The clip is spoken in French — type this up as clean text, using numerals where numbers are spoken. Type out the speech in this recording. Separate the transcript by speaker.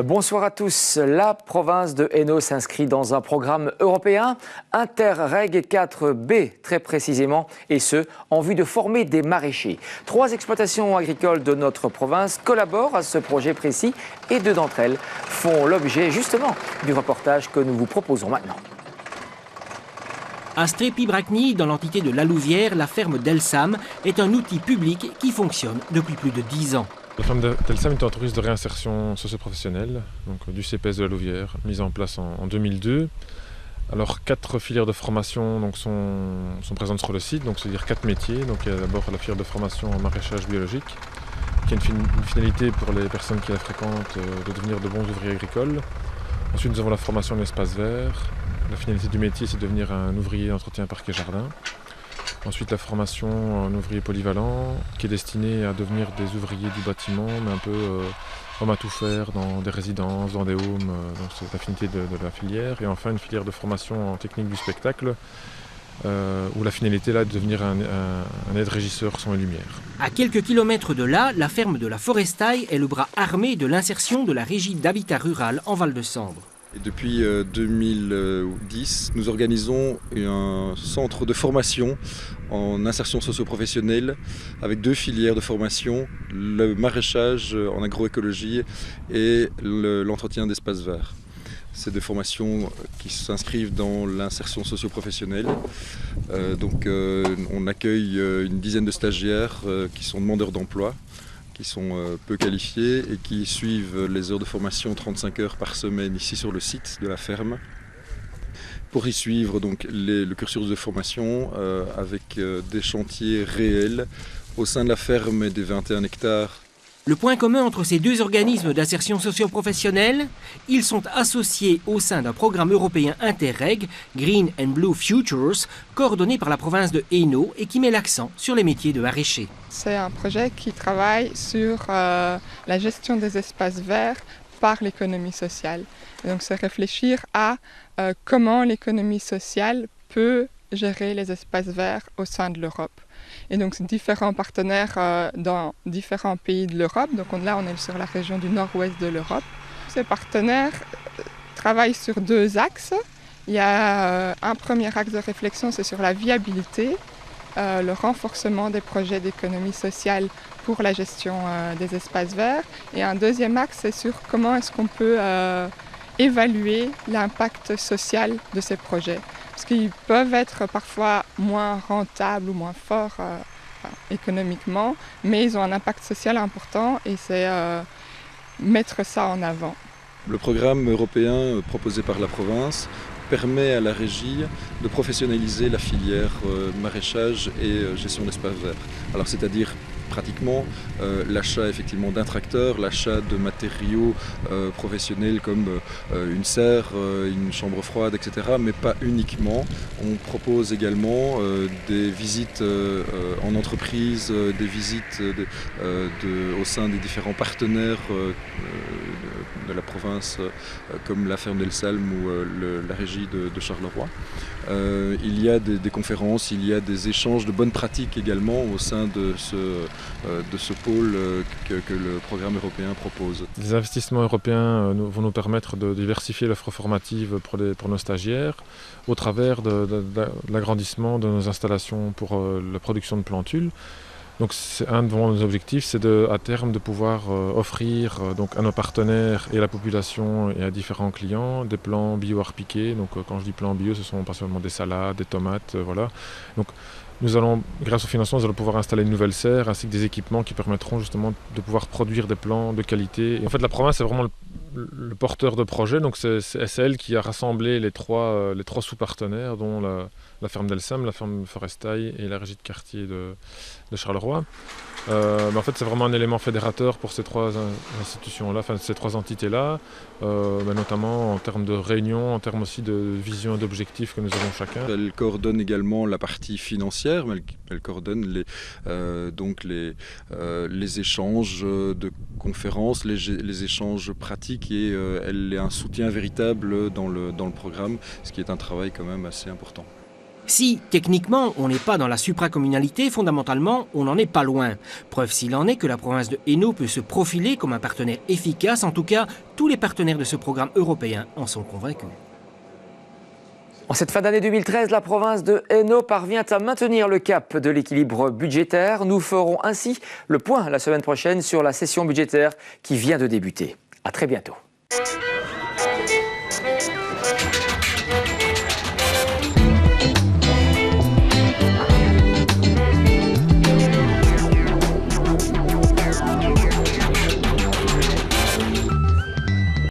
Speaker 1: Bonsoir à tous. La province de Hainaut s'inscrit dans un programme européen, Interreg 4B très précisément, et ce, en vue de former des maraîchers. 3 exploitations agricoles de notre province collaborent à ce projet précis et 2 d'entre elles font l'objet justement du reportage que nous vous proposons maintenant.
Speaker 2: À Strépy-Bracny, dans l'entité de La Louvière, la ferme d'Elsam est un outil public qui fonctionne depuis plus de 10 ans.
Speaker 3: La ferme d'Elsam est une entreprise de réinsertion socio-professionnelle, donc du CPS de La Louvière, mise en place en 2002. Alors 4 filières de formation donc, sont présentes sur le site, donc c'est-à-dire 4 métiers. Donc il y a d'abord la filière de formation en maraîchage biologique, qui a une finalité pour les personnes qui la fréquentent de devenir de bons ouvriers agricoles. Ensuite nous avons la formation en espace vert. La finalité du métier c'est de devenir un ouvrier d'entretien parc et jardin. Ensuite, la formation en ouvrier polyvalent, qui est destinée à devenir des ouvriers du bâtiment, mais un peu homme à tout faire dans des résidences, dans des homes, donc c'est l'affinité de la filière. Et enfin, une filière de formation en technique du spectacle, où la finalité là est de devenir un aide-régisseur son et lumière.
Speaker 2: À quelques kilomètres de là, la ferme de la Forestaille est le bras armé de l'insertion de la régie d'habitat rural en Val-de-Sambre.
Speaker 4: Et depuis 2010, nous organisons un centre de formation en insertion socio-professionnelle avec 2 filières de formation, le maraîchage en agroécologie et l'entretien d'espaces verts. C'est des formations qui s'inscrivent dans l'insertion socio-professionnelle. On accueille une dizaine de stagiaires qui sont demandeurs d'emploi, qui sont peu qualifiés et qui suivent les heures de formation 35 heures par semaine ici sur le site de la ferme. Pour y suivre donc, le cursus de formation avec des chantiers réels au sein de la ferme et des 21 hectares.
Speaker 2: Le point commun entre ces 2 organismes d'insertion socio-professionnelle, ils sont associés au sein d'un programme européen Interreg, Green and Blue Futures, coordonné par la province de Hainaut et qui met l'accent sur les métiers de maraîcher.
Speaker 5: C'est un projet qui travaille sur la gestion des espaces verts par l'économie sociale. Et donc c'est réfléchir à comment l'économie sociale peut gérer les espaces verts au sein de l'Europe. Et donc différents partenaires dans différents pays de l'Europe. Donc là, on est sur la région du nord-ouest de l'Europe. Ces partenaires travaillent sur 2 axes. Il y a un premier axe de réflexion, c'est sur la viabilité, le renforcement des projets d'économie sociale pour la gestion des espaces verts. Et un deuxième axe, c'est sur comment est-ce qu'on peut évaluer l'impact social de ces projets. Parce qu'ils peuvent être parfois moins rentables ou moins forts économiquement, mais ils ont un impact social important et c'est mettre ça en avant.
Speaker 4: Le programme européen proposé par la province permet à la régie de professionnaliser la filière maraîchage et gestion d'espaces verts. Alors c'est-à-dire pratiquement l'achat effectivement d'un tracteur, l'achat de matériaux professionnels comme une serre, une chambre froide, etc. Mais pas uniquement. On propose également des visites en entreprise, des visites au sein des différents partenaires de la province comme la ferme d'Elsam ou la régie de Charleroi. Il y a des conférences, il y a des échanges de bonnes pratiques également au sein de ce pôle que le programme européen propose.
Speaker 3: Les investissements européens vont nous permettre de diversifier l'offre formative pour nos stagiaires au travers de l'agrandissement de nos installations pour la production de plantules. Donc c'est un de nos objectifs, c'est à terme de pouvoir offrir donc à nos partenaires et à la population et à différents clients des plants bio repiqués. Donc quand je dis plants bio, ce sont pas seulement des salades, des tomates, voilà. Donc nous allons, grâce au financement, nous allons pouvoir installer une nouvelle serre ainsi que des équipements qui permettront justement de pouvoir produire des plants de qualité. Et en fait, la province est vraiment le porteur de projet. Donc c'est SL qui a rassemblé les trois sous-partenaires, dont la ferme d'Elsam, la ferme Forestail et la régie de quartier de Charleroi. Mais en fait, c'est vraiment un élément fédérateur pour ces trois institutions-là, enfin ces trois entités-là, notamment en termes de réunion, en termes aussi de vision et d'objectifs que nous avons chacun.
Speaker 4: Elle coordonne également la partie financière, mais elle coordonne les échanges de conférences, les échanges pratiques, et elle est un soutien véritable dans le programme, ce qui est un travail quand même assez important.
Speaker 2: Si, techniquement, on n'est pas dans la supracommunalité, fondamentalement, on n'en est pas loin. Preuve s'il en est que la province de Hainaut peut se profiler comme un partenaire efficace. En tout cas, tous les partenaires de ce programme européen en sont convaincus.
Speaker 1: En cette fin d'année 2013, la province de Hainaut parvient à maintenir le cap de l'équilibre budgétaire. Nous ferons ainsi le point la semaine prochaine sur la session budgétaire qui vient de débuter. À très bientôt.